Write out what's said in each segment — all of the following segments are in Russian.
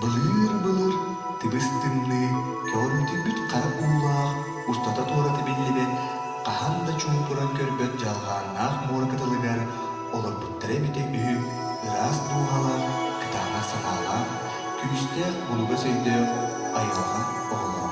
Былыр-былыр тыбыстымны көрүнтүбүт кара уулаах устата туураты биллибет кахан да чуң туран көрбөт жалгааннаах муоракытылыгар олорбуттара бите үһү ыраас дууһалар кытаана санаалаан күүстээх булуга сөйдөөх айылҕа оҕолоҕун.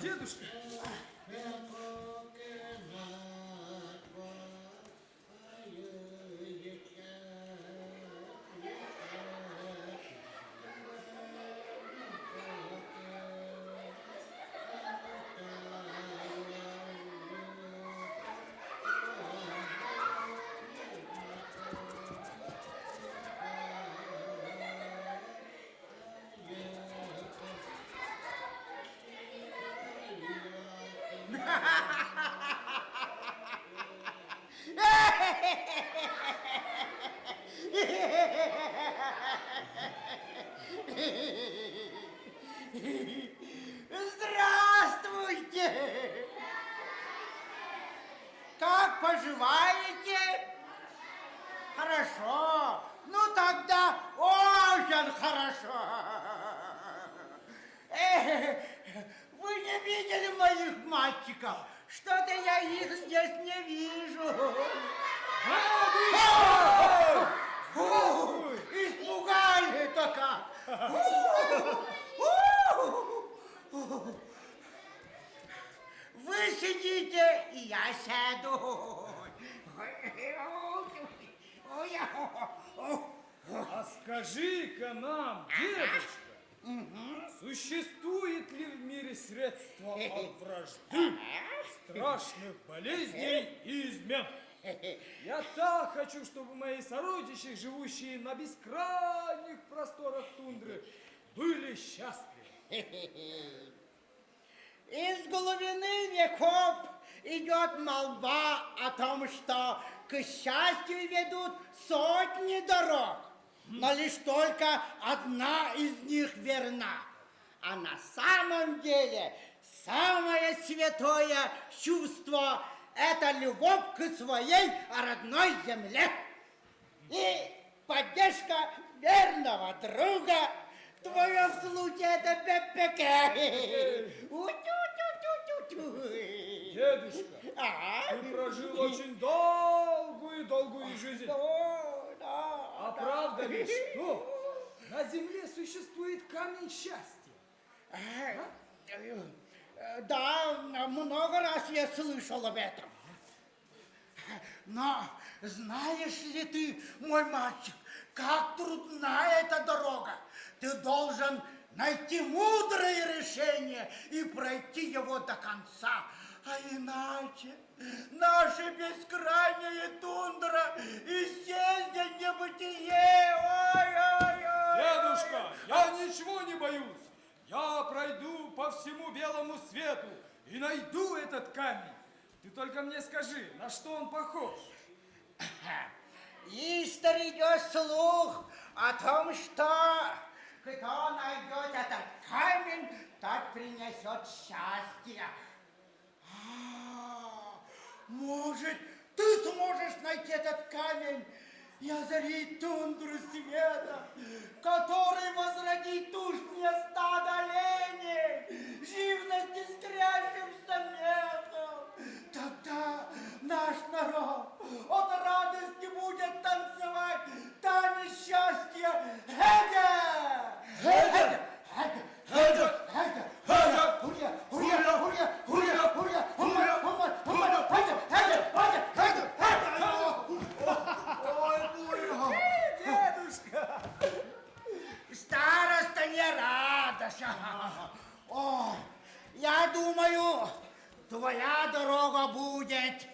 Дедушка! Здравствуйте! Как поживаете? Хорошо. Ну тогда очень хорошо. Вы не видели моих мальчиков? Что-то я их здесь не вижу. Испугали-то как. Вы сидите, и я сяду. А скажи-ка нам, дедушка, существует ли в мире средство от вражды, страшных болезней и измен? Я так хочу, чтобы мои сородичи, живущие на бескрайних просторах тундры, были счастливы. Из глубины веков идет молва о том, что к счастью ведут сотни дорог, но лишь только одна из них верна. А на самом деле самое святое чувство – это любовь к своей родной земле. И поддержка верного друга, в твоем случае это ППК. Дедушка, Ага. ты прожил очень долгую жизнь. Да. А правда ли, что на земле существует камень счастья? Да, много раз я слышал об этом. Но знаешь ли ты, мой мальчик, как трудна эта дорога? Ты должен найти мудрое решение и пройти его до конца. А иначе наша бескрайняя тундра исчезнет в небытие. Ой-ой-ой. Дедушка, я ничего не боюсь. Я пройду по всему белому свету и найду этот камень. Ты только мне скажи, на что он похож? История идет слух о том, что кто найдет этот камень, тот принесет счастье. Может, ты сможешь найти этот камень и озарить тундру света, который возродит тушнее стадо оленей, живность искрящимся мехом. Тогда наш народ от радости будет танцевать танец счастья. Хэга! Хэга! Хэга! Хэга! Хэга! Хэга! Хуя! Хуя! Хуя! Хуя! Хуя! Хуя! Хуя! Хэга! Хэга! Хэга! Хэга! Хэга! Ой, дедушка! Староста не радость. О, я думаю, твоя дорога будет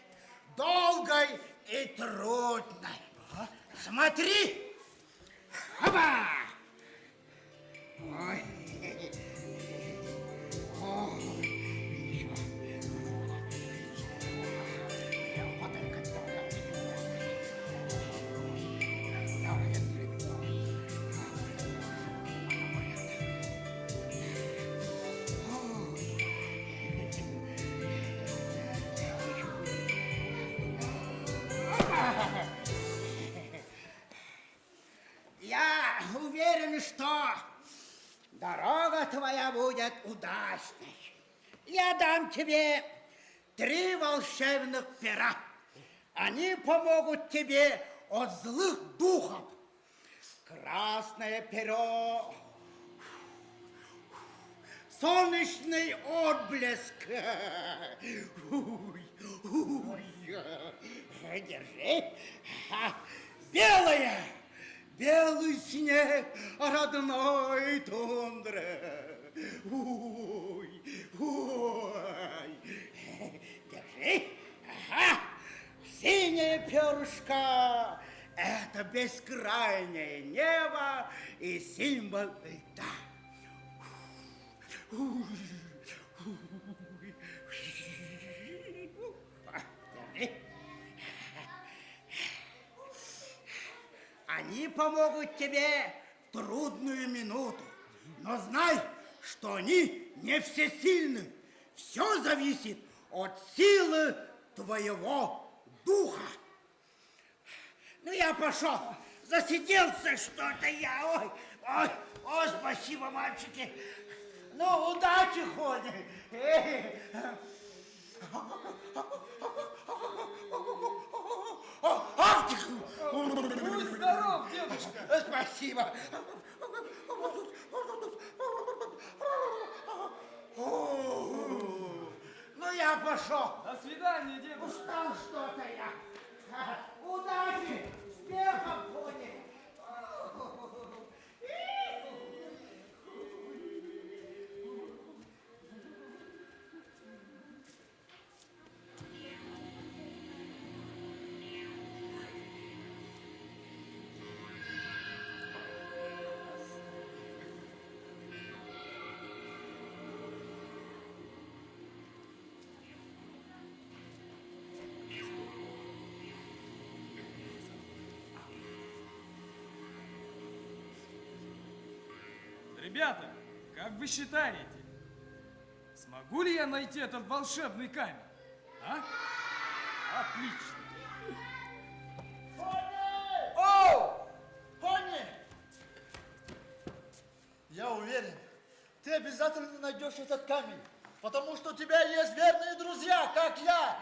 долгой и трудной. Смотри! Хаба! Ой. Я уверен, что дорога твоя будет удачной. Я дам тебе 3 волшебных пера. Они помогут тебе от злых духов. Красное перо, солнечный отблеск. Держи. Белое. Белый снег родной тундры. Ой, ой. Держи. Ага. Синее перышко — это бескрайнее небо и символ льда. Держи. Они помогут тебе в трудную минуту. Но знай, что они не всесильны. Все зависит от силы твоего духа. Ну, я пошел. Засиделся что-то я. Ой, спасибо, мальчики. Ну, удачи, Хоня. Будь здоров, дедушка. Спасибо. Ну, я пошел. До свидания, дедушка. Устал что-то я. Удачи, успехов, Хоня. Ребята, как вы считаете, смогу ли я найти этот волшебный камень? А? Отлично. О! Тони! Я уверен, ты обязательно найдешь этот камень, потому что у тебя есть верные друзья, как я.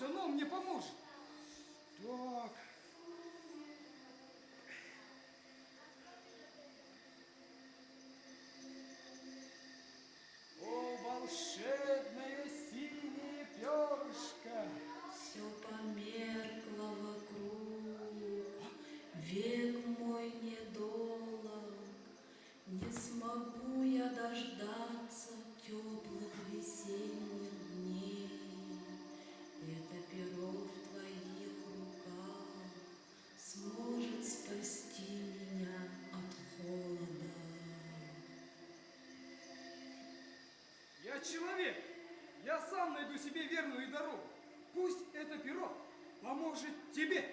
оно мне поможет. Так. О, волшебное синее перышко! Все померкло вокруг, век мой недолог, не смогу я дождаться теплых весенних дней. человек. Я сам найду себе верную дорогу. Пусть это перо поможет тебе.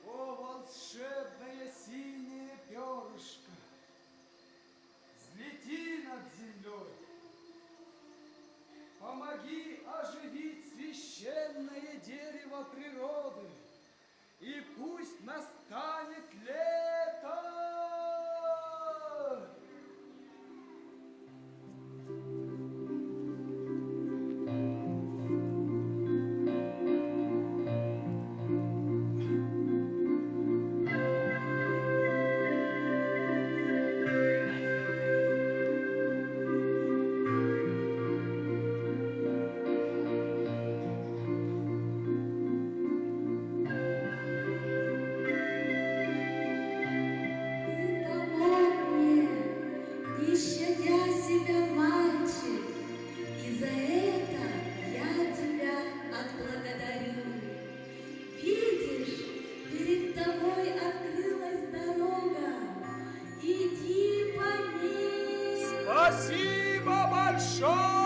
О, волшебное синее перышко, взлети над землей. Помоги оживить священное дерево природы, и пусть настанет лето. Спасибо большое!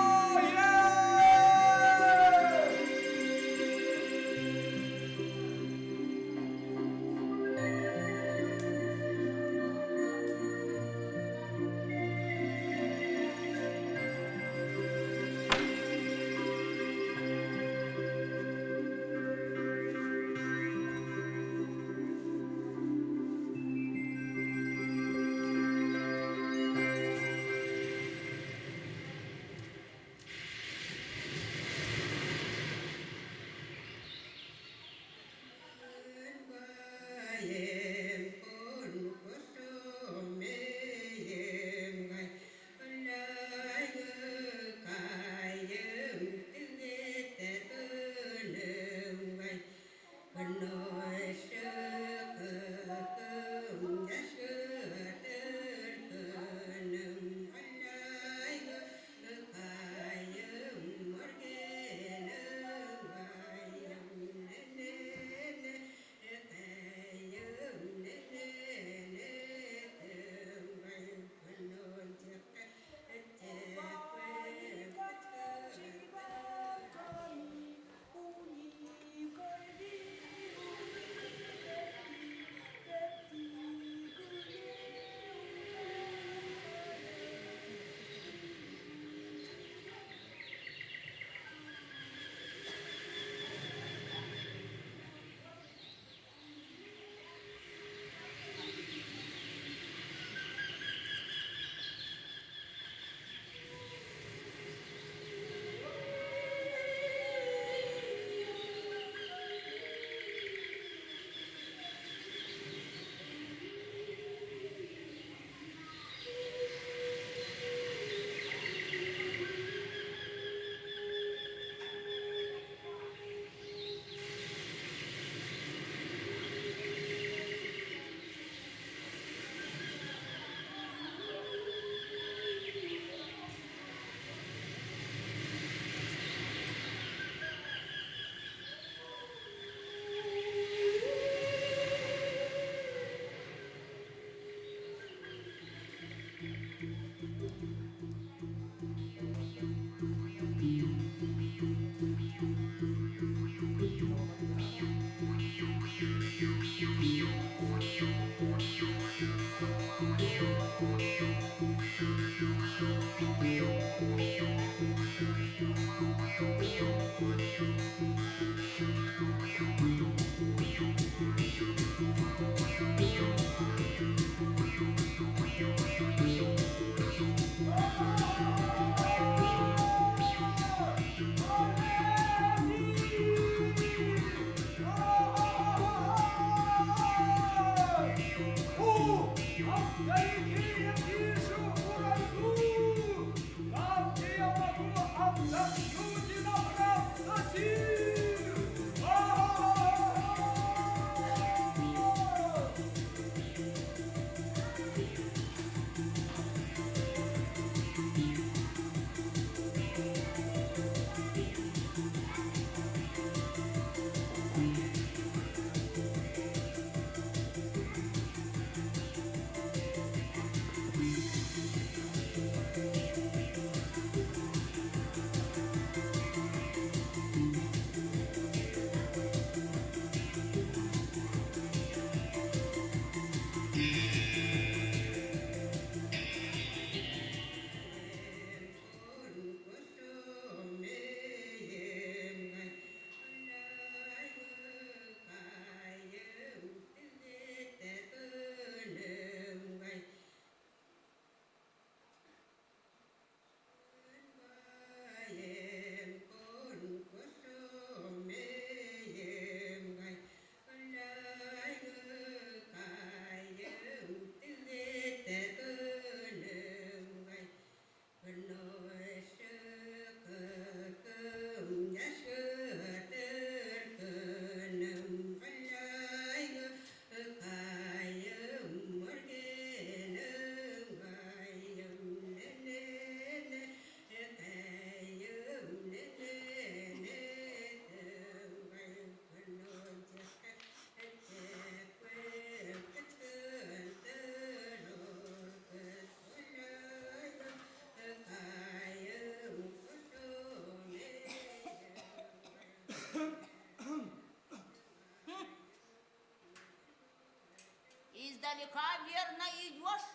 издалека верно идешь?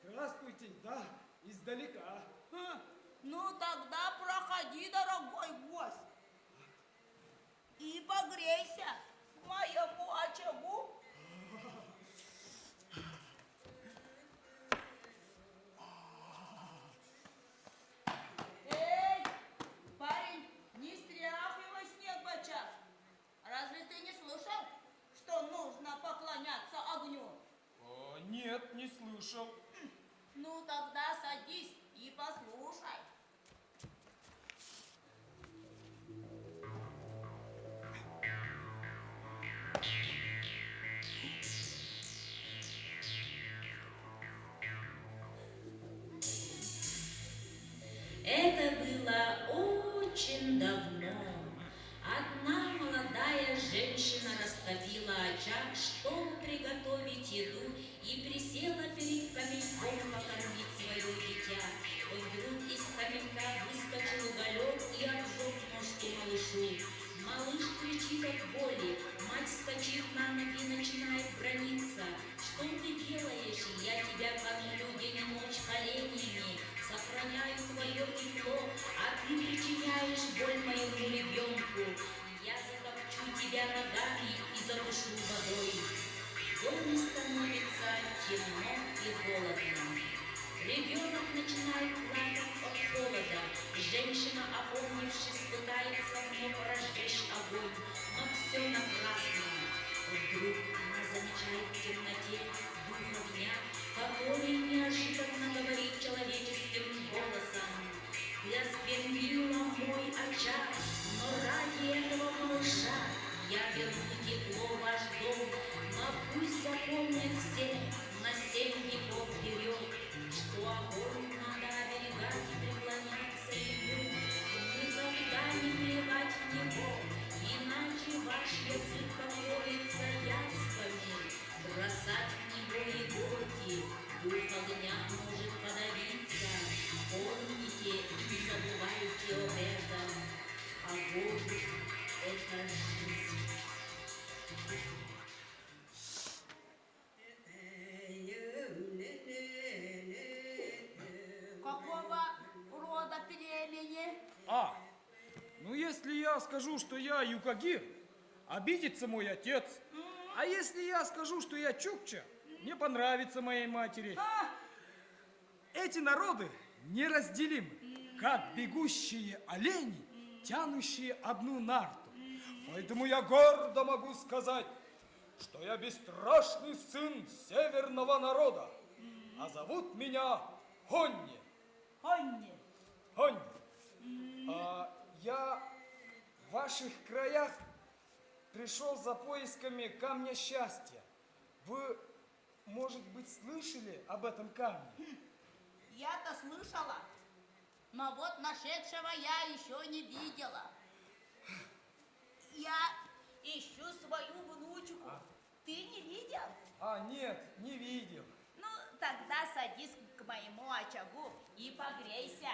Здравствуйте, да, издалека. Ну тогда проходи, дорогой гость, и погрейся моему очагу. Эй, парень, не стряхивай снег в очаг. Разве ты не слышал, что нужно поклоняться огню? Нет, не слышал. Ну тогда садись и послушай. Это было очень давно. Одна молодая женщина растопила очаг, чтобы приготовить еду, и присела перед камельком покормить свое дитя. Вдруг из камелька выскочил уголек и обжег ножку малышу. Малыш кричит от боли, мать, вскочив на ноги, начинает браниться. Что ты делаешь? Я тебя кормлю день и ночь поленьями, сохраняю твое тепло, а ты причиняешь боль моему ребенку. Я затопчу тебя ногами и задушу водой. В доме становится темно и холодно. Ребенок начинает плакать от холода. Женщина, опомнившись, пытается вновь разжечь огонь, но все напрасно. Вдруг она замечает в темноте дух огня, который неожиданно говорит человеческим голосом: «Ты осквернила мой очаг, но ради этого малыша я верну тепло в ваш дом, но пусть запомнят все на 7 веков вперед, что огонь надо оберегать и преклоняться ему, никогда не плевать в него, иначе ваш язык покроется язвами, бросать в него иголки, дух огня может подавиться. Помните и не забывайте об этом. Огонь — это жизнь». Какого рода племени? Ну если я скажу, что я Юкагир, обидится мой отец. А если я скажу, что я Чукча, не понравится моей матери. Эти народы неразделимы, как бегущие олени, тянущие одну нарту. Поэтому я гордо могу сказать, что я бесстрашный сын северного народа, а зовут меня Хонни. Хонни. Хонни. Я в ваших краях пришел за поисками камня счастья. Вы, может быть, слышали об этом камне? Я-то слышала, но вот нашедшего я еще не видела. Я ищу свою внучку. Ты не видел? Нет, не видел. Ну, тогда садись к моему очагу и погрейся.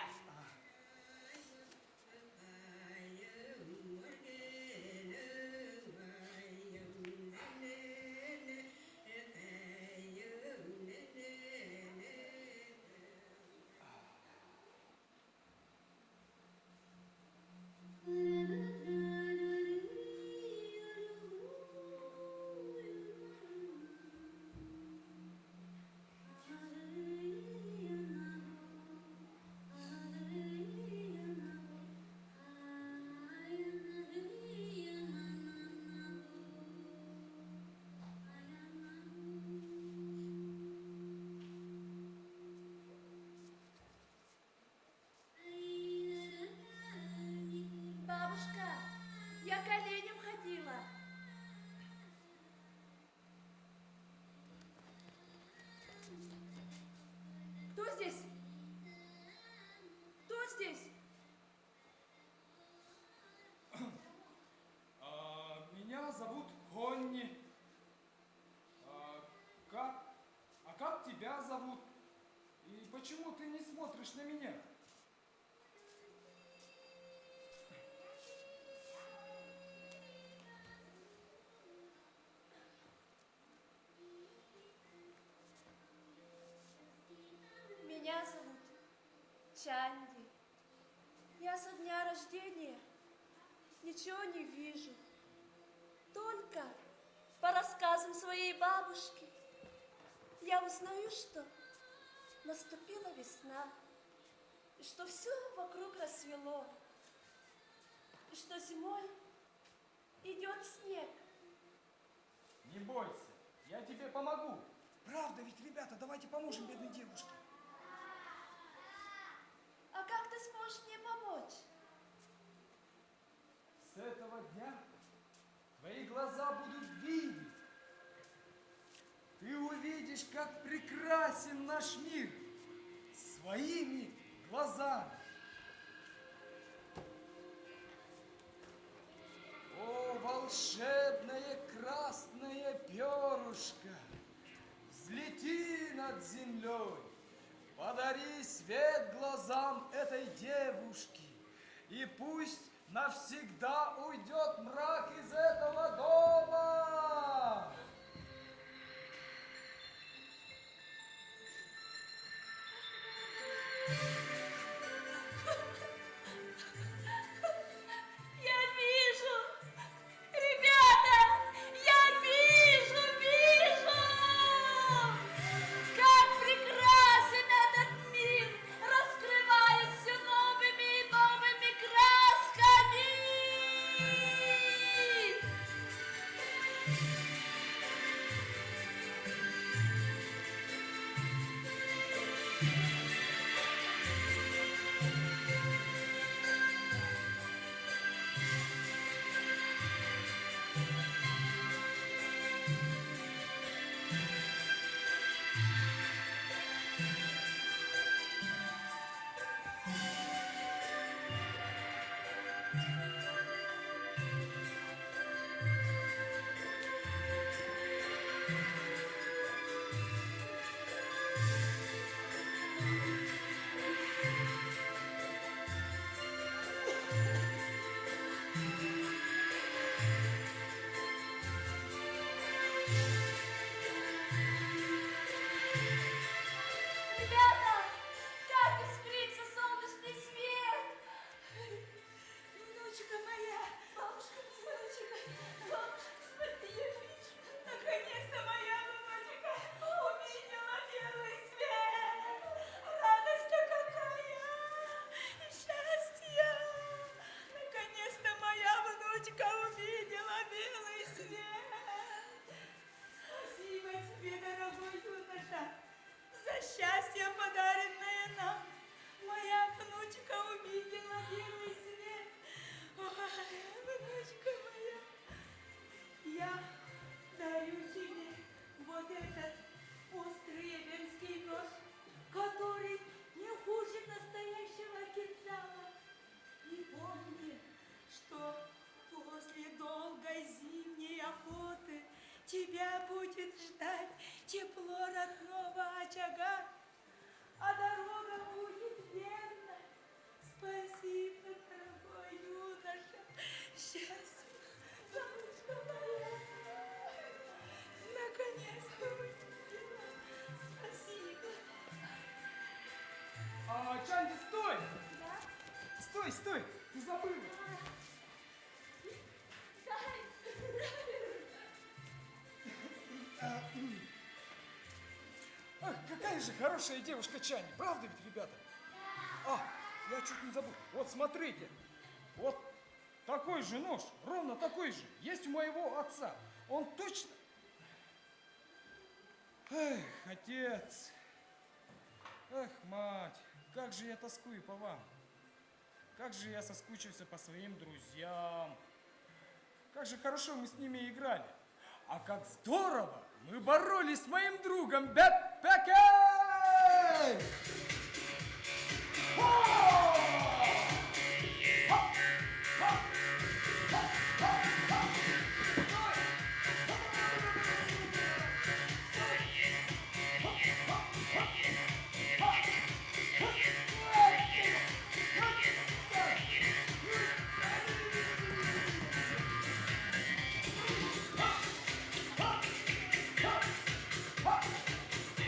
Бабушка, я к оленям ходила. Кто здесь? Кто здесь? Меня зовут Хонни. Как тебя зовут? И почему ты не смотришь на меня? Чанди, я со дня рождения ничего не вижу. Только по рассказам своей бабушки я узнаю, что наступила весна, и что все вокруг расцвело, и что зимой идет снег. Не бойся, я тебе помогу. Правда ведь, ребята, давайте поможем бедной девушке. А как ты сможешь мне помочь? С этого дня твои глаза будут видеть. Ты увидишь, как прекрасен наш мир своими глазами. О, волшебное красное перышко, взлети над землей, подари свет глазам этой девушки, и пусть навсегда уйдет мрак из этого дома. Я вижу! Ребята! Я вижу! Как прекрасен этот мир! Раскрывает все новыми и новыми красками! Ребята, как искрится солнечный свет! Внучка моя, бабушка, смотри, я вижу. Наконец-то моя внучка увидела белый свет. Радость-то какая! И счастье! Наконец-то моя внучка увидела белый свет. Спасибо тебе, дорогой юноша, за счастье, подаренное нам. Моя внучка увидела белый свет. Ой, внучка моя, я дарю тебе вот этот острый эбенский нож, который не хуже настоящего кинжала. И помни, что после долгой зимней охоты тебя будет ждать тепло родного очага, а дорога будет верна. Спасибо, дорогой юноша. Счастья, бабушка моя. Наконец-то увидела. Спасибо. Чанди, стой! Да? Стой, стой! Ты забыла! Ах, какая же хорошая девушка Чанди, правда ведь, ребята? Я чуть не забыл. Вот смотрите, вот такой же нож, ровно такой же, есть у моего отца. Он точно... Эх, отец, эх, мать, как же я тоскую по вам. Как же я соскучился по своим друзьям. Как же хорошо мы с ними играли. А как здорово мы боролись с моим другом Бэкпэкей!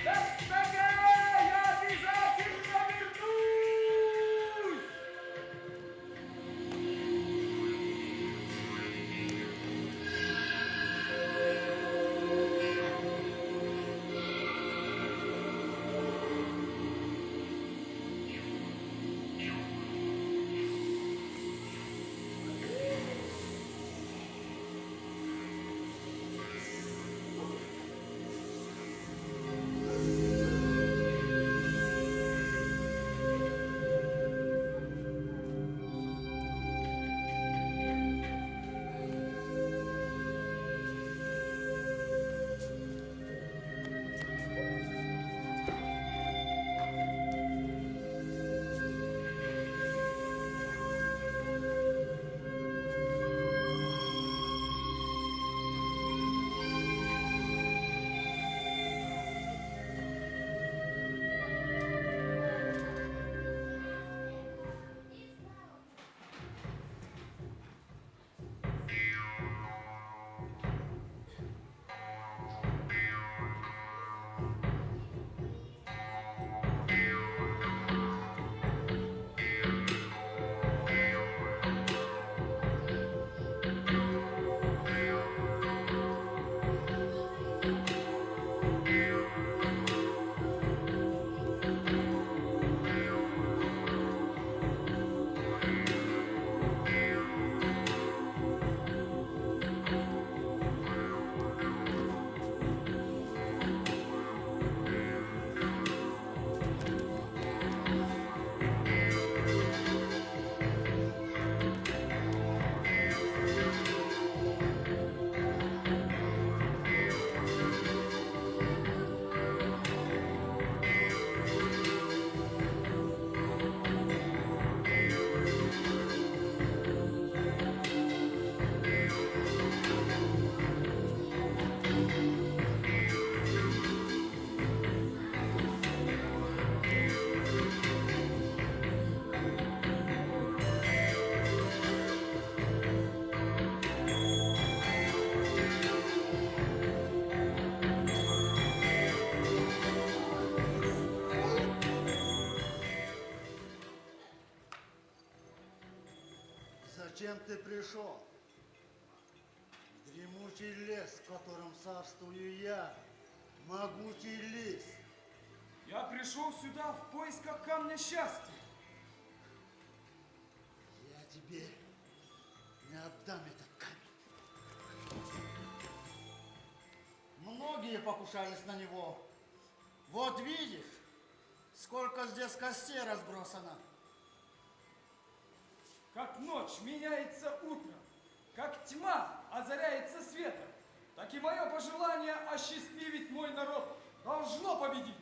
Бэкпэкей! Зачем ты пришел? Дремучий лес, в котором царствую я, могучий лис. Я пришел сюда в поисках камня счастья. Я тебе не отдам этот камень. Многие покушались на него. Вот видишь, сколько здесь костей разбросано. Как ночь меняется утром, как тьма озаряется светом, так и мое пожелание осчастливить мой народ должно победить.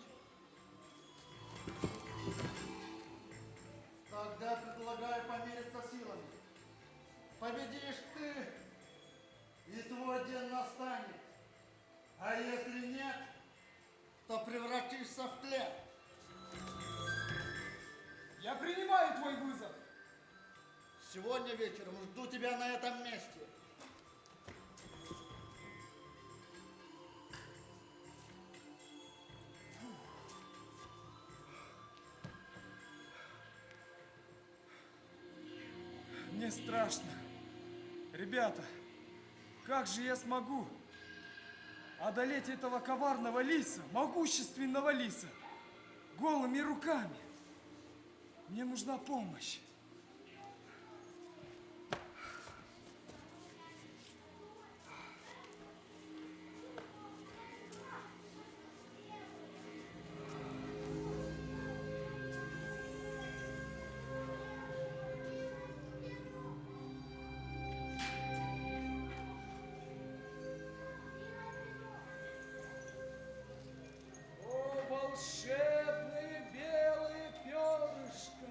Тогда предлагаю помериться силами. Победишь ты, и твой день настанет. А если нет, то превратишься в тлен. Я принимаю твой вызов. Сегодня вечером жду тебя на этом месте. Мне страшно. Ребята, как же я смогу одолеть этого коварного лиса, могущественного лиса, голыми руками? Мне нужна помощь. О, волшебные белые перышко!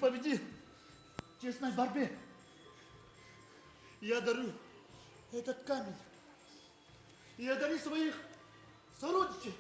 победил в честной борьбе, я дарю этот камень. И я дарю своих сородичей.